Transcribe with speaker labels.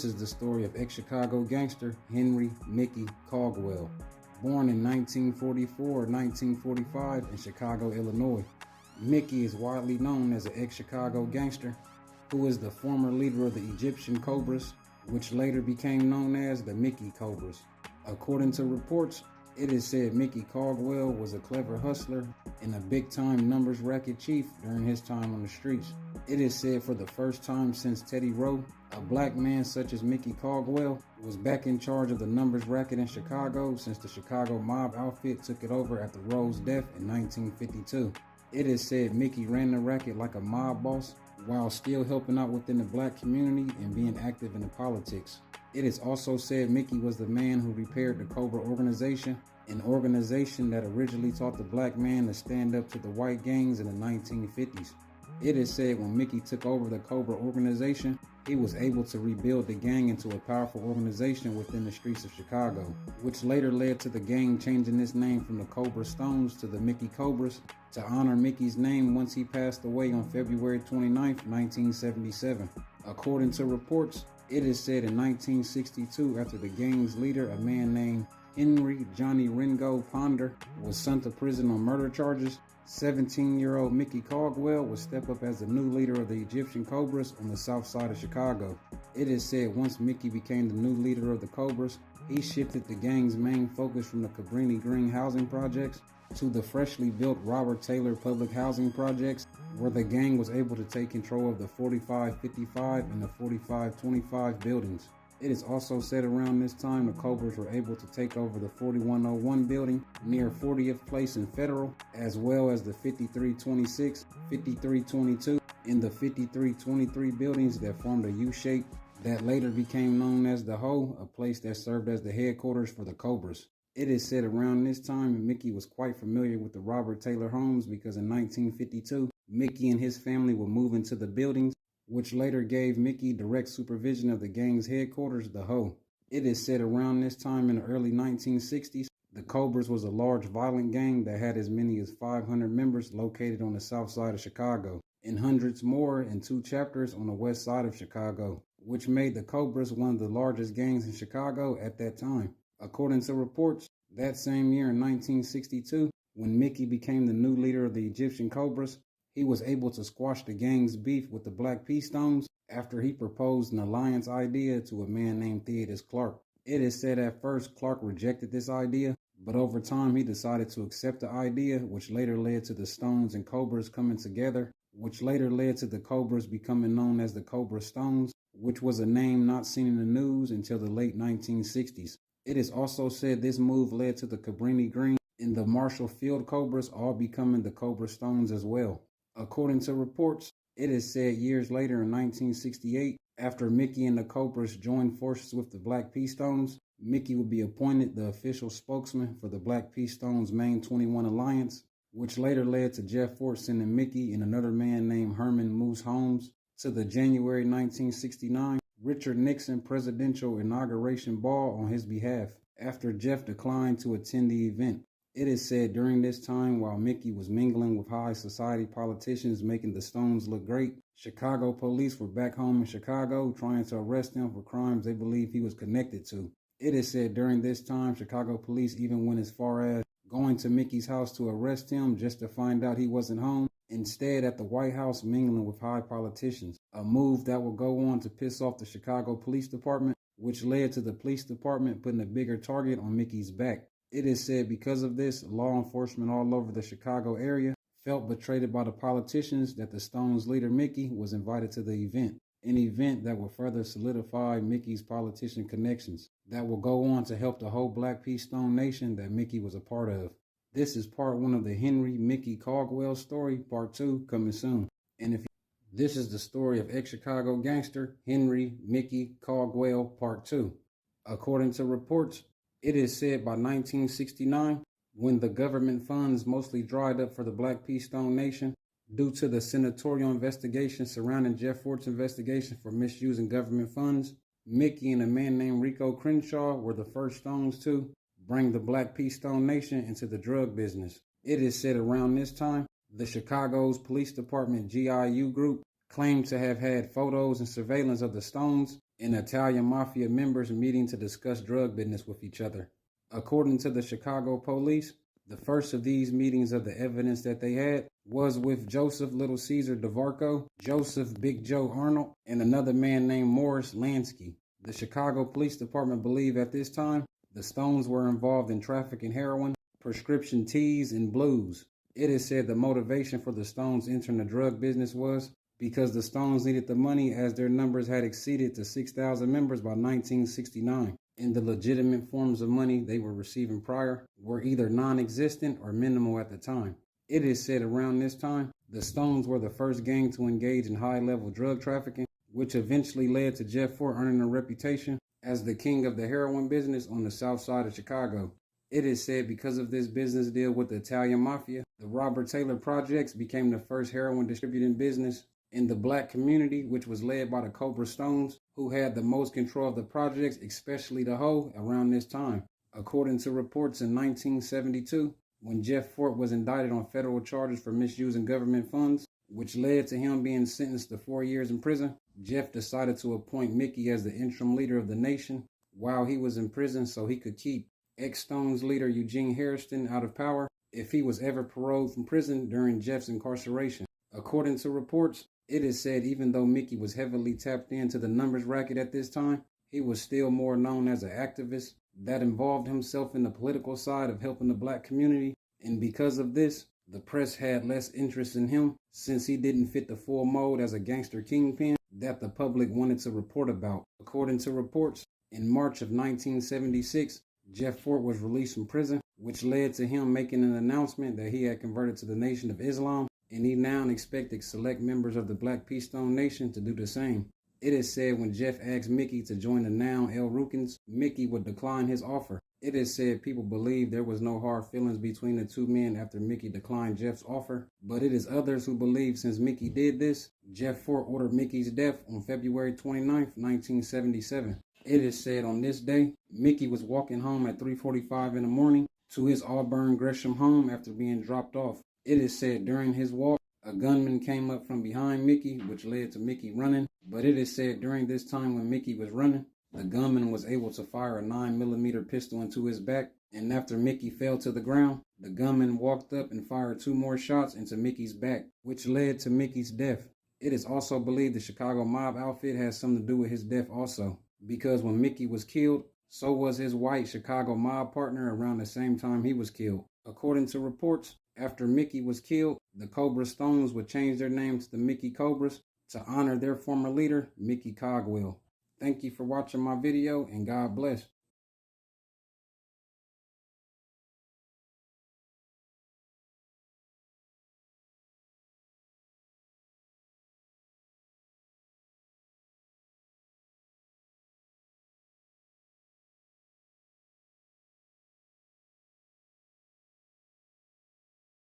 Speaker 1: This is the story of ex-Chicago gangster Henry Mickey Cogwell. Born in 1944-1945 in Chicago, Illinois, Mickey is widely known as an ex-Chicago gangster who is the former leader of the Egyptian Cobras, which later became known as the Mickey Cobras. According to reports, it is said Mickey Cogwell was a clever hustler and a big-time numbers racket chief during his time on the streets. It is said for the first time since Teddy Rowe, a black man such as Mickey Cogwell was back in charge of the numbers racket in Chicago since the Chicago mob outfit took it over after Rowe's death in 1952. It is said Mickey ran the racket like a mob boss while still helping out within the black community and being active in the politics. It is also said Mickey was the man who repaired the Cobra organization, an organization that originally taught the black man to stand up to the white gangs in the 1950s. It is said when Mickey took over the Cobra organization, he was able to rebuild the gang into a powerful organization within the streets of Chicago, which later led to the gang changing its name from the Cobra Stones to the Mickey Cobras to honor Mickey's name once he passed away on February 29, 1977. According to reports, it is said in 1962, after the gang's leader, a man named Henry Johnny Ringo Ponder, was sent to prison on murder charges, 17-year-old Mickey Cogwell would step up as the new leader of the Egyptian Cobras on the south side of Chicago. It is said once Mickey became the new leader of the Cobras, he shifted the gang's main focus from the Cabrini Green housing projects to the freshly built Robert Taylor public housing projects, where the gang was able to take control of the 4555 and the 4525 buildings. It is also said around this time the Cobras were able to take over the 4101 building near 40th Place and Federal, as well as the 5326, 5322, and the 5323 buildings that formed a U-shape that later became known as the Hoe, a place that served as the headquarters for the Cobras. It is said around this time Mickey was quite familiar with the Robert Taylor homes because in 1952, Mickey and his family would move into the buildings, which later gave Mickey direct supervision of the gang's headquarters, the Hoe. It is said around this time in the early 1960s, the Cobras was a large violent gang that had as many as 500 members located on the south side of Chicago, and hundreds more in 2 chapters on the west side of Chicago, which made the Cobras one of the largest gangs in Chicago at that time. According to reports, that same year in 1962, when Mickey became the new leader of the Egyptian Cobras, he was able to squash the gang's beef with the Black P. Stones after he proposed an alliance idea to a man named Theodus Clark. It is said at first Clark rejected this idea, but over time he decided to accept the idea, which later led to the Stones and Cobras coming together, which later led to the Cobras becoming known as the Cobra Stones, which was a name not seen in the news until the late 1960s. It is also said this move led to the Cabrini Green and the Marshall Field Cobras all becoming the Cobra Stones as well. According to reports, it is said years later in 1968, after Mickey and the Cobras joined forces with the Black P. Stones, Mickey would be appointed the official spokesman for the Black P. Stones' main 21 alliance, which later led to Jeff Fort sending Mickey and another man named Herman Moose Holmes to the January 1969 Richard Nixon presidential inauguration ball on his behalf, after Jeff declined to attend the event. It is said during this time, while Mickey was mingling with high society politicians making the Stones look great, Chicago police were back home in Chicago trying to arrest him for crimes they believed he was connected to. It is said during this time, Chicago police even went as far as going to Mickey's house to arrest him just to find out he wasn't home, instead at the White House mingling with high politicians, a move that would go on to piss off the Chicago Police Department, which led to the police department putting a bigger target on Mickey's back. It is said because of this, law enforcement all over the Chicago area felt betrayed by the politicians that the Stones leader Mickey was invited to the event, an event that will further solidify Mickey's politician connections that will go on to help the whole Black P. Stone Nation that Mickey was a part of. This is part 1 of the Henry Mickey Cogwell story, part 2 coming soon. This is the story of ex-Chicago gangster Henry Mickey Cogwell, part 2. According to reports, it is said by 1969, when the government funds mostly dried up for the Black P. Stone Nation due to the senatorial investigation surrounding Jeff Fort's investigation for misusing government funds, Mickey and a man named Rico Crenshaw were the first Stones to bring the Black P. Stone Nation into the drug business. It is said around this time, the Chicago's police department GIU group claimed to have had photos and surveillance of the Stones and Italian mafia members meeting to discuss drug business with each other. According to the Chicago police, the first of these meetings of the evidence that they had was with Joseph Little Caesar DeVarco, Joseph Big Joe Arnold, and another man named Morris Lansky. The Chicago Police Department believed at this time the Stones were involved in trafficking heroin, prescription teas, and blues. It is said the motivation for the Stones entering the drug business was because the Stones needed the money as their numbers had exceeded to 6,000 members by 1969. And the legitimate forms of money they were receiving prior were either non-existent or minimal at the time. It is said around this time, the Stones were the first gang to engage in high-level drug trafficking, which eventually led to Jeff Fort earning a reputation as the king of the heroin business on the south side of Chicago. It is said because of this business deal with the Italian mafia, the Robert Taylor Projects became the first heroin distributing business in the black community, which was led by the Cobra Stones, who had the most control of the projects, especially the Hoe, around this time. According to reports in 1972, when Jeff Fort was indicted on federal charges for misusing government funds, which led to him being sentenced to 4 years in prison, Jeff decided to appoint Mickey as the interim leader of the nation while he was in prison so he could keep ex-Stones leader Eugene Hairston out of power if he was ever paroled from prison during Jeff's incarceration. According to reports, it is said even though Mickey was heavily tapped into the numbers racket at this time, he was still more known as an activist that involved himself in the political side of helping the black community, and because of this, the press had less interest in him since he didn't fit the full mold as a gangster kingpin that the public wanted to report about. According to reports, in March of 1976, Jeff Fort was released from prison, which led to him making an announcement that he had converted to the Nation of Islam, and he now expected select members of the Black P. Stone Nation to do the same. It is said when Jeff asked Mickey to join the now El Rukns, Mickey would decline his offer. It is said people believe there was no hard feelings between the two men after Mickey declined Jeff's offer, but it is others who believe since Mickey did this, Jeff Fort ordered Mickey's death on February 29, 1977. It is said on this day, Mickey was walking home at 3:45 in the morning to his Auburn Gresham home after being dropped off. It is said during his walk, a gunman came up from behind Mickey, which led to Mickey running, but it is said during this time when Mickey was running, the gunman was able to fire a 9mm pistol into his back, and after Mickey fell to the ground, the gunman walked up and fired 2 more shots into Mickey's back, which led to Mickey's death. It is also believed the Chicago mob outfit has something to do with his death also, because when Mickey was killed, so was his white Chicago mob partner around the same time he was killed. According to reports, after Mickey was killed, the Cobra Stones would change their name to the Mickey Cobras to honor their former leader, Mickey Cogwell. Thank you for watching my video, and God bless.